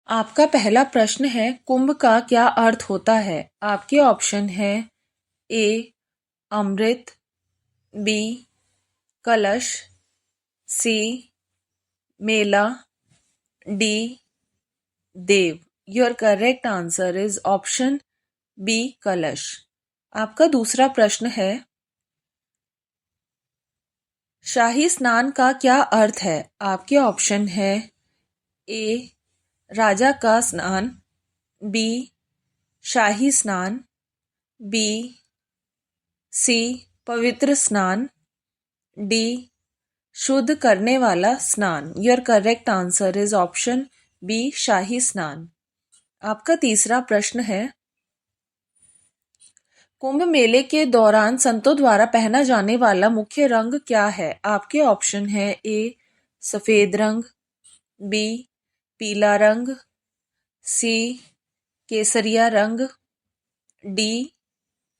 आपका पहला प्रश्न है, कुंभ का क्या अर्थ होता है। आपके ऑप्शन है ए अमृत, बी कलश, सी मेला, डी देव। Your correct answer is option B कलश। आपका दूसरा प्रश्न है, शाही स्नान का क्या अर्थ है। आपके ऑप्शन है ए राजा का स्नान, बी शाही स्नान, बी सी पवित्र स्नान, डी शुद्ध करने वाला स्नान। Your correct answer is option B शाही स्नान। आपका तीसरा प्रश्न है, कुंभ मेले के दौरान संतों द्वारा पहना जाने वाला मुख्य रंग क्या है। आपके ऑप्शन है ए सफेद रंग, बी पीला रंग, सी केसरिया रंग, डी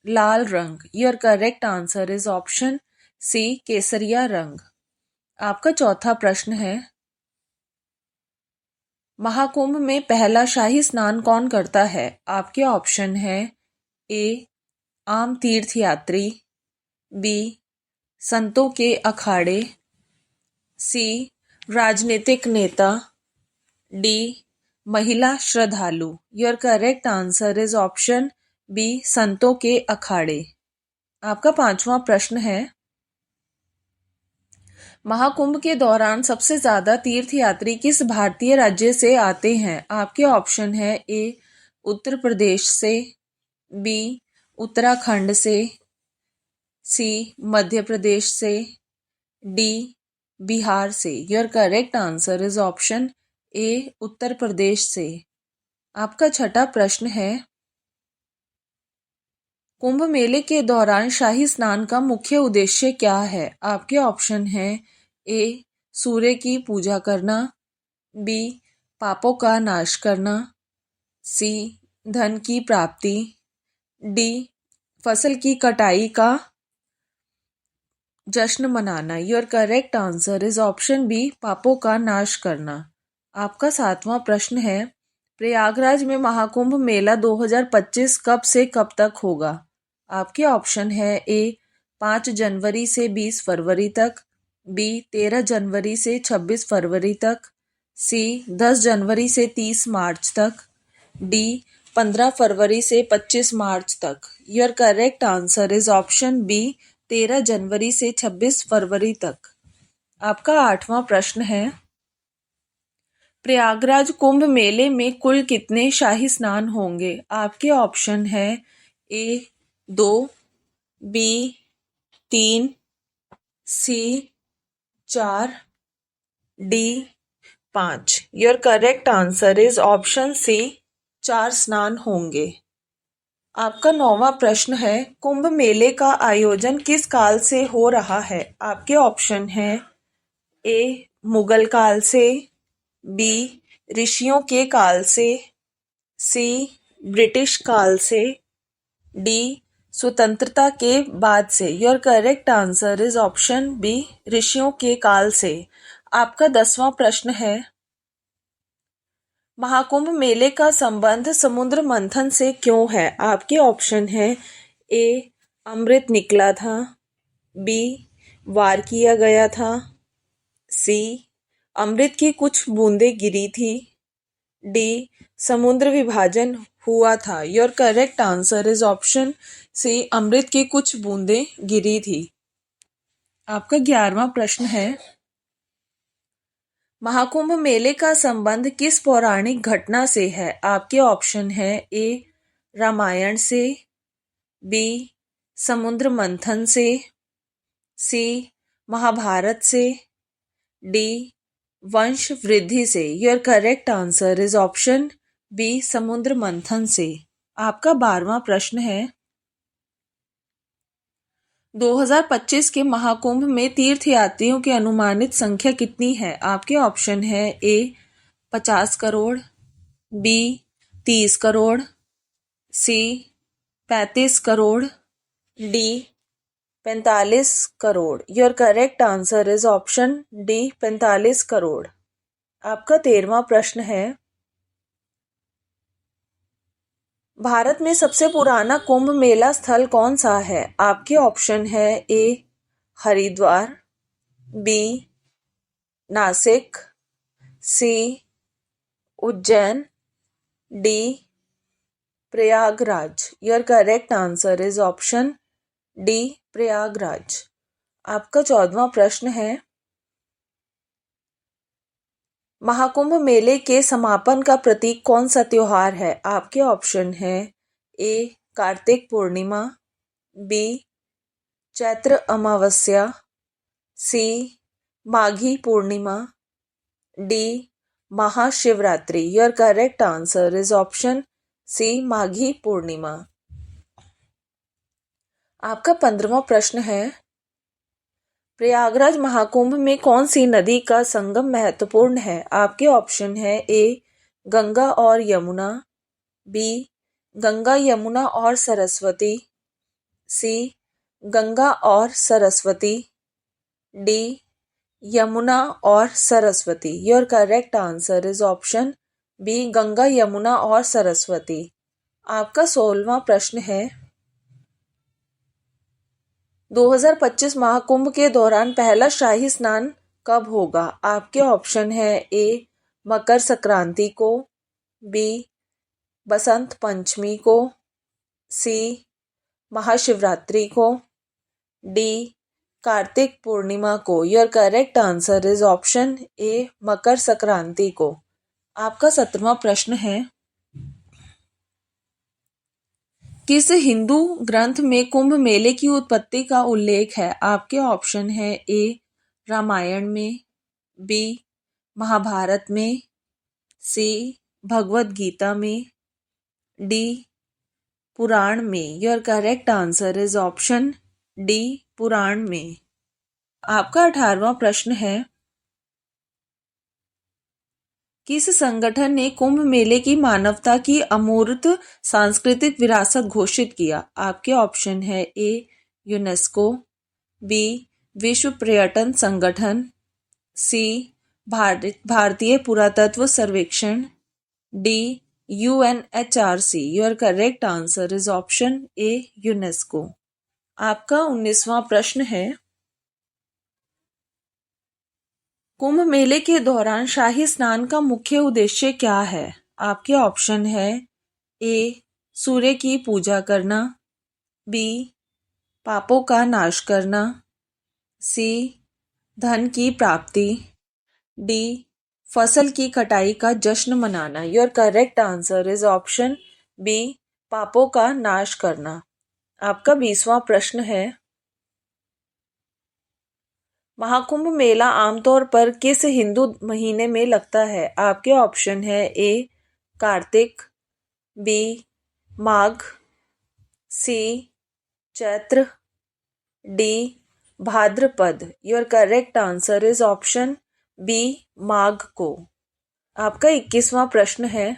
लाल रंग। Your correct answer is option C केसरिया रंग। आपका चौथा प्रश्न है, महाकुंभ में पहला शाही स्नान कौन करता है। आपके ऑप्शन है ए आम तीर्थयात्री, बी संतों के अखाड़े, सी राजनीतिक नेता, डी महिला श्रद्धालु। Your correct answer is option B संतों के अखाड़े। आपका पांचवा प्रश्न है, महाकुंभ के दौरान सबसे ज्यादा तीर्थयात्री किस भारतीय राज्य से आते हैं। आपके ऑप्शन है ए उत्तर प्रदेश से, बी उत्तराखंड से, सी मध्य प्रदेश से, डी बिहार से। Your correct answer is option A Uttar Pradesh से। आपका छठा प्रश्न है, कुंभ मेले के दौरान शाही स्नान का मुख्य उद्देश्य क्या है। आपके ऑप्शन है ए सूर्य की पूजा करना, बी पापों का नाश करना, सी धन की प्राप्ति, डी फसल की कटाई का जश्न मनाना। Your correct answer is option B पापों का नाश करना। आपका सातवां प्रश्न है, प्रयागराज में महाकुंभ मेला 2025 कब से कब तक होगा। आपके ऑप्शन है ए 5 जनवरी से 20 फरवरी तक, बी 13 जनवरी से 26 फरवरी तक, सी 10 जनवरी से 30 मार्च तक, डी 15 फरवरी से 25 मार्च तक। Your correct answer is option B 13 जनवरी से 26 फरवरी तक। आपका आठवां प्रश्न है, प्रयागराज कुंभ मेले में कुल कितने शाही स्नान होंगे। आपके ऑप्शन है A 2, B 3, C 4, D 5। Your correct answer is option C 4 स्नान होंगे। आपका नौवां प्रश्न है, कुंभ मेले का आयोजन किस काल से हो रहा है। आपके ऑप्शन है ए मुगल काल से, बी ऋषियों के काल से, सी ब्रिटिश काल से, डी स्वतंत्रता के बाद से। Your correct answer is option B ऋषियों के काल से। आपका 10वां प्रश्न है, महाकुंभ मेले का संबंध समुद्र मंथन से क्यों है। आपके ऑप्शन है ए अमृत निकला था, बी वार किया गया था, सी अमृत की कुछ बूंदें गिरी थी, डी समुद्र विभाजन हुआ था। Your correct answer is option C अमृत की कुछ बूंदें गिरी थी। आपका 11वां प्रश्न है, महाकुंभ मेले का संबंध किस पौराणिक घटना से है। आपके ऑप्शन है ए रामायण से, बी समुद्र मंथन से, सी महाभारत से, डी वंश वृद्धि से। Your correct answer is option B समुद्र मंथन से। आपका 12वां प्रश्न है, 2025 के महाकुंभ में तीर्थयात्रियों की अनुमानित संख्या कितनी है। आपके ऑप्शन है A 50 crore, B 30 crore, C 35 crore, D 45 crore. Your correct answer is option D 45 crore. आपका 13वां प्रश्न है, भारत में सबसे पुराना कुंभ मेला स्थल कौन सा है? आपके ऑप्शन है A Haridwar, B Nashik, C Ujjain, D Prayagraj. Your correct answer is option D Prayagraj. आपका 14वां प्रश्न है, महाकुंभ मेले के समापन का प्रतीक कौन सा त्योहार है? आपके ऑप्शन है A Kartik Purnima, B Chaitra Amavasya, C Maghi Purnima, D Mahashivratri. Your correct answer is option C Maghi Purnima. आपका 15वां प्रश्न है, प्रयागराज महाकुंभ में कौन सी नदी का संगम महत्वपूर्ण है? आपके ऑप्शन है ए गंगा और यमुना, बी गंगा यमुना और सरस्वती, सी गंगा और सरस्वती, डी यमुना और Saraswati. Your correct answer is option B Ganga Yamuna और सरस्वती। आपका 16वां प्रश्न है, 2025 महाकुंभ के दौरान पहला शाही स्नान कब होगा? आपके ऑप्शन है ए मकर संक्रांति को, बी बसंत पंचमी को, सी महाशिवरात्रि को, डी कार्तिक पूर्णिमा को। Your correct answer is option A Makar Sankranti को। आपका 17वां प्रश्न है, किस हिंदू ग्रंथ में कुंभ मेले की उत्पत्ति का उल्लेख है? आपके ऑप्शन है ए रामायण में, बी महाभारत में, सी भगवत गीता में, डी पुराण में। Your correct answer is option D पुराण में। आपका 18वां प्रश्न है, किस संगठन ने कुंभ मेले की मानवता की अमूर्त सांस्कृतिक विरासत घोषित किया? आपके ऑप्शन है ए यूनेस्को, बी विश्व पर्यटन संगठन, सी भारतीय पुरातत्व सर्वेक्षण, D UNHRC। Your correct answer is option A UNESCO. आपका 19वां प्रश्न है, कुंभ मेले के दौरान शाही स्नान का मुख्य उद्देश्य क्या है? आपके ऑप्शन है ए सूर्य की पूजा करना, बी पापों का नाश करना, सी धन की प्राप्ति, डी फसल की कटाई का जश्न मनाना। Your correct answer is option B पापों का नाश करना। आपका 20वां प्रश्न है, महाकुंभ मेला आमतौर पर किस हिंदू महीने में लगता है? आपके ऑप्शन है A Kartik, B Magh, C Chaitra, D Bhadrapad. Your correct answer is option B Magh को। आपका 21वां प्रश्न है,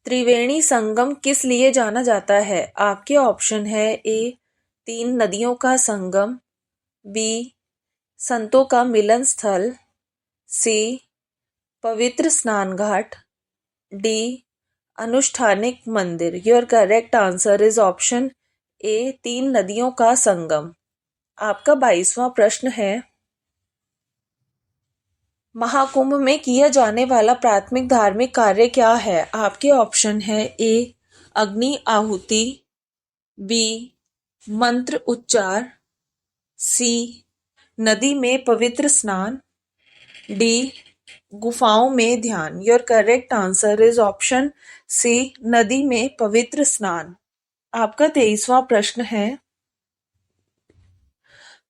त्रिवेणी संगम किस लिए जाना जाता है? आपके ऑप्शन है ए 3 नदियों का संगम, बी संतों का मिलन स्थल, सी पवित्र स्नान घाट, डी अनुष्ठानिक मंदिर। Your correct answer is option ए 3 नदियों का संगम। आपका 22वां प्रश्न है, महाकुंभ में किया जाने वाला प्राथमिक धार्मिक कार्य क्या है? आपके ऑप्शन है ए अग्नि आहुति, बी मंत्र उच्चार, सी नदी में पवित्र स्नान, डी गुफाओं में ध्यान। Your correct answer is option C नदी में पवित्र स्नान। आपका 23वां प्रश्न है,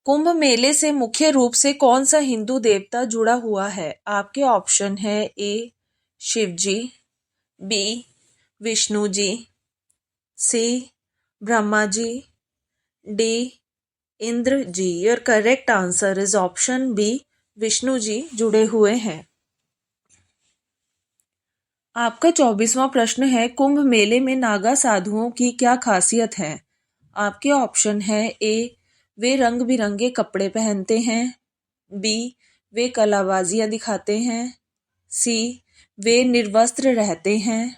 कुंभ मेले से मुख्य रूप से कौन सा हिंदू देवता जुड़ा हुआ है? आपके ऑप्शन है A Shivji, B Vishnu ji, C Brahma ji, D Indra ji. Your correct answer is option B Vishnu ji जुड़े हुए हैं। आपका 24वां प्रश्न है, कुंभ मेले में नागा साधुओं की क्या खासियत है? आपके ऑप्शन है ए वे रंग बिरंगे कपड़े पहनते हैं, बी वे कलाबाजियां दिखाते हैं, सी वे निर्वस्त्र रहते हैं,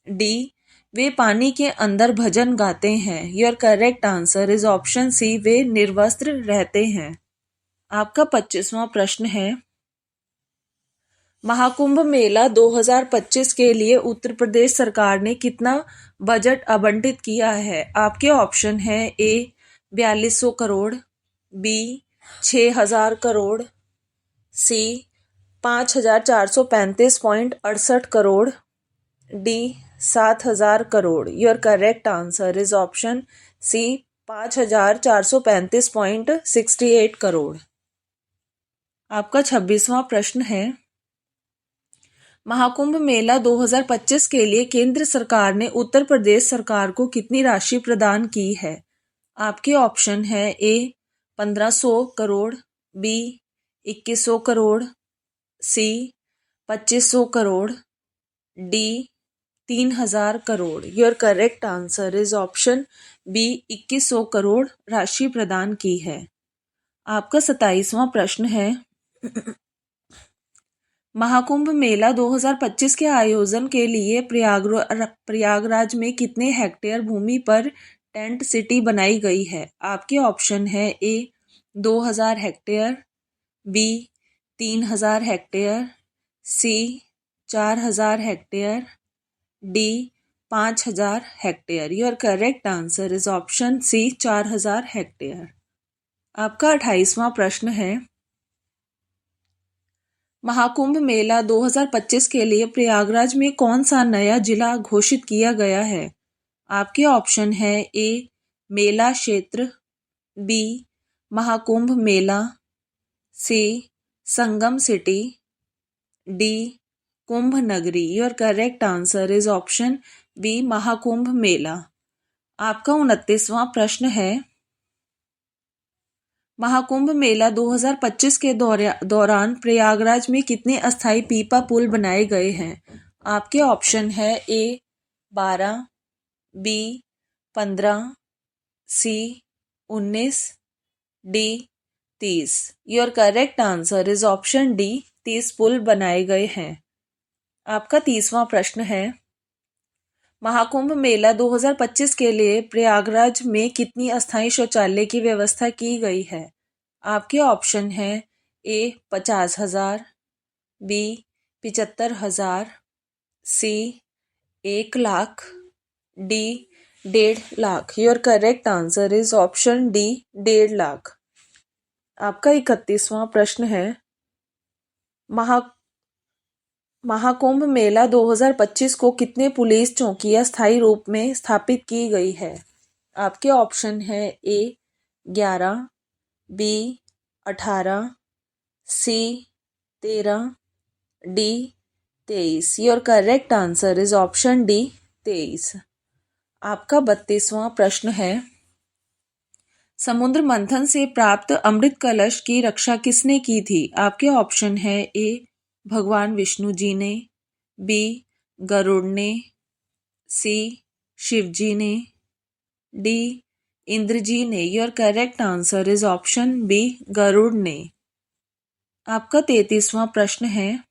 डी वे पानी के अंदर भजन गाते हैं। Your correct answer is option C, वे निर्वस्त्र रहते हैं। आपका 25वां प्रश्न है, महाकुंभ मेला 2025 के लिए उत्तर प्रदेश सरकार ने कितना बजट आवंटित किया है? आपके ऑप्शन है A 4200 crore, B 6000 crore, C 5435.68 crore, D 7000 crore. Your correct answer is option C 5435.68 crore. आपका 26वां प्रश्न है, महाकुंभ मेला 2025 के लिए केंद्र सरकार ने उत्तर प्रदेश सरकार को कितनी राशि प्रदान की है? आपके ऑप्शन है A 1500 crore, B 2100 crore, C 2500 crore, D 3000 crore. Your correct answer is option B 2100 crore राशि प्रदान की है। आपका 27वां प्रश्न है, महाकुंभ मेला 2025 के आयोजन के लिए प्रयागराज में कितने हेक्टेयर भूमि पर टेंट सिटी बनाई गई है? आपके ऑप्शन है A 2000 hectare, B 3000 hectare, C 4000 hectare, D 5000 hectare. Your correct answer is option C 4000 hectare. आपका 28वां प्रश्न है, महाकुंभ मेला 2025 के लिए प्रयागराज में कौन सा नया जिला घोषित किया गया है? आपके ऑप्शन है ए मेला क्षेत्र, बी महाकुंभ मेला, C Sangam city, D Kumbh नगरी। Your correct answer is option B Mahakumbh मेला। आपका 29वां प्रश्न है, महाकुंभ मेला 2025 के दौरान प्रयागराज में कितने अस्थायी पीपा पुल बनाए गए हैं? आपके ऑप्शन है A 12, B 15, C 19, D 30। Your correct answer is option D 30 पुल बनाए गए हैं। आपका 30वां प्रश्न है, महाकुंभ मेला 2025 के लिए प्रयागराज में कितनी अस्थायी शौचालय की व्यवस्था की गई है? आपके ऑप्शन है A 50,000, B 75,000, C 1,00,000, D 1,50,000। Your correct answer is option D 1,50,000। आपका 31वां प्रश्न है, महाकुंभ मेला 2025 को कितने पुलिस चौकियां स्थायी रूप में स्थापित की गई है? आपके ऑप्शन है A 11, B 18, C 13, D 23। Your correct answer is option D 23। आपका 32वां प्रश्न है, समुद्र मंथन से प्राप्त अमृत कलश की रक्षा किसने की थी? आपके ऑप्शन है ए भगवान विष्णु जी ने, बी गरुड़ ने, सी शिव जी ने, डी इंद्र जी ने। Your correct answer is option B Garuda ने। आपका 33वां प्रश्न है,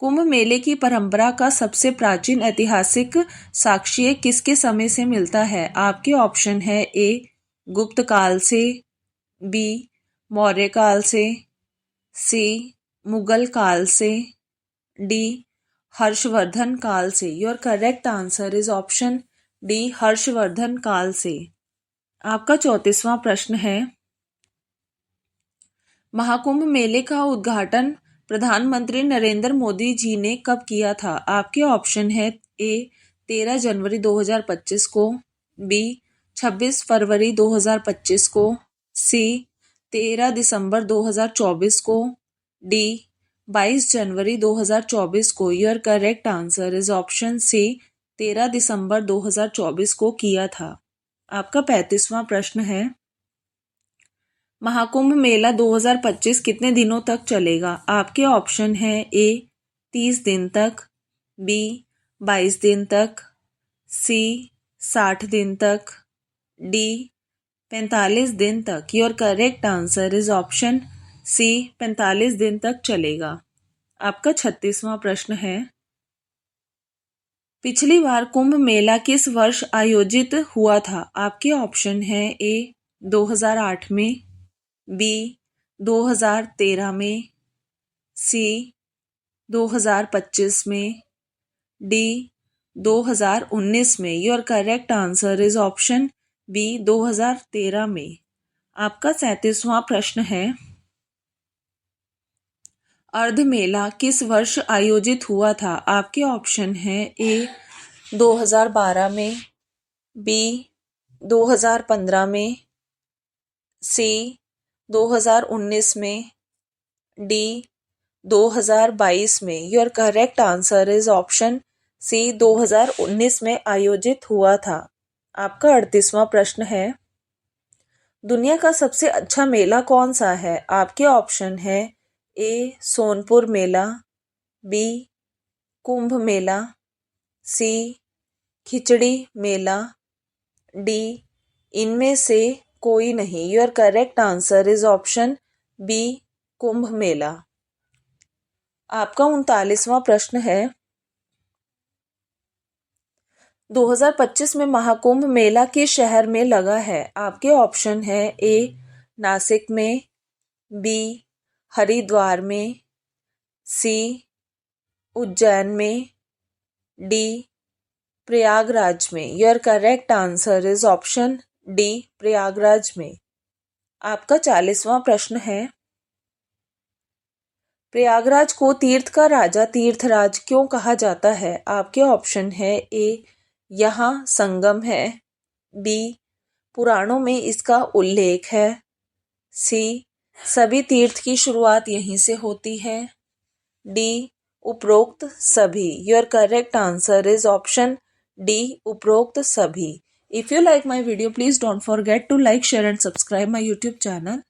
कुंभ मेले की परंपरा का सबसे प्राचीन ऐतिहासिक साक्ष्य किसके समय से मिलता है? आपके ऑप्शन है ए गुप्त काल से, बी मौर्य काल से, सी मुगल काल से, डी हर्षवर्धन काल से। Your correct answer is option D Harshvardhan काल से। आपका 34वां प्रश्न है, महाकुंभ मेले का उद्घाटन प्रधानमंत्री नरेंद्र मोदी जी ने कब किया था? आपके ऑप्शन है ए 13 जनवरी 2025 को, बी 26 फरवरी 2025 को, सी 13 दिसंबर 2024 को, डी 22 जनवरी 2024 को। Your correct answer is option C 13 दिसंबर 2024 को किया था। आपका 35वां प्रश्न है, महाकुंभ मेला 2025 कितने दिनों तक चलेगा? आपके ऑप्शन है ए 30 दिन तक, बी 22 दिन तक, सी 60 दिन तक, डी 45 दिन तक। Your correct answer is option C 45 दिन तक चलेगा। आपका 36वां प्रश्न है, पिछली बार कुंभ मेला किस वर्ष आयोजित हुआ था? आपके ऑप्शन है ए 2008 में, बी 2013 में, सी 2025 में, डी 2019 में। Your correct answer is option B 2013 में। आपका 37वां प्रश्न है, अर्ध मेला किस वर्ष आयोजित हुआ था? आपके ऑप्शन है ए 2012 में, बी 2015 में, सी 2019 में, डी 2022 में। Your correct answer is option C 2019 में आयोजित हुआ था। आपका 38वां प्रश्न है, दुनिया का सबसे अच्छा मेला कौन सा है? आपके ऑप्शन है ए सोनपुर मेला, बी कुंभ मेला, सी खिचड़ी मेला, डी इनमें से कोई नहीं। Your correct answer is option B Kumbh मेला। आपका 39वां प्रश्न है, 2025 में महाकुंभ मेला किस शहर में लगा है? आपके ऑप्शन है ए नासिक में, बी हरिद्वार में, सी उज्जैन में, डी प्रयागराज में। Your correct answer is option D Prayagraj में। आपका 40वां प्रश्न है, प्रयागराज को तीर्थ का राजा तीर्थराज क्यों कहा जाता है? आपके ऑप्शन है ए यहाँ संगम है, बी पुराणों में इसका उल्लेख है, सी सभी तीर्थ की शुरुआत यहीं से होती है, डी उपरोक्त सभी। Your correct answer is option D उपरोक्त सभी। If you like my video, please don't forget to like, share and subscribe my YouTube channel.